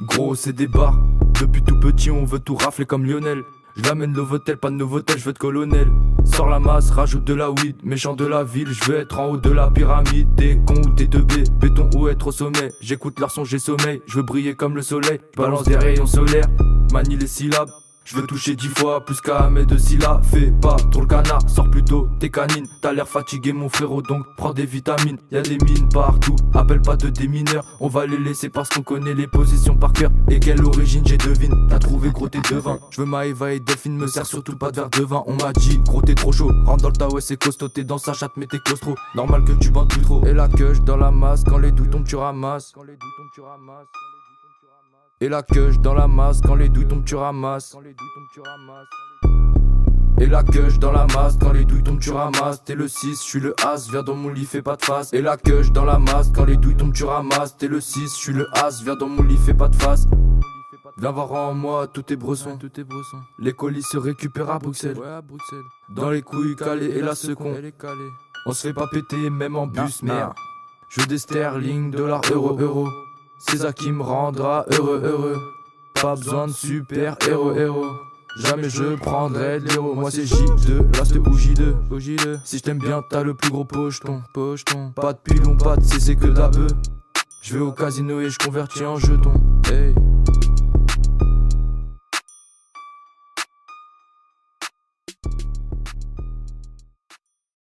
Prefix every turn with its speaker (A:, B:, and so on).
A: Gros c'est des bars, depuis tout petit on veut tout rafler comme Lionel. Je l'amène Novotel, pas de Novotel, je veux être colonel. Sors la masse, rajoute de la weed, méchant de la ville, je veux être en haut de la pyramide. T'es con ou t'es teubé, béton ou être au sommet. J'écoute leur son, j'ai sommeil, je veux briller comme le soleil. Balance des rayons solaires, manie les syllabes. Je veux toucher 10 fois plus qu'à mes 2 syllabes. Fais pas trop le canard, sors plutôt tes canines. T'as l'air fatigué mon frérot donc prends des vitamines. Y'a des mines partout, appelle pas de démineurs. On va les laisser parce qu'on connaît les positions par cœur. Et quelle origine j'ai devine, t'as trouvé gros t'es devin. Je veux Maëva et Delphine, me sert surtout pas de verre de vin. On m'a dit gros t'es trop chaud, rentre dans le tas ouais c'est costaud. T'es dans sa chatte mais t'es claustro, normal que tu bandes plus trop. Et la queue dans la masse, quand les douilles tombent tu ramasses. Et la queue dans la masse, quand les douilles tombent tu ramasses. Et la queue dans la masse, quand les douilles tombent tu ramasses. T'es le 6, je suis le As, viens dans mon lit fais pas de face. Et la queue dans la masse, quand les douilles tombent tu ramasses. T'es le 6, je suis le As, viens dans mon lit fais pas de face. Viens voir en moi tous tes bressons. Les colis se récupèrent à Bruxelles. Dans les couilles calées et la second. On se fait pas péter même en bus, merde. Je veux des sterling, dollars, euros. C'est ça qui me rendra heureux. Pas besoin de super héros. Jamais je prendrai de l'héros. Moi c'est J2, Last ou J2. Si je t'aime bien t'as le plus gros pocheton. Pas de pilon, pas de c'est que de la beuh. Je vais au casino et je convertis en jetons. Hey.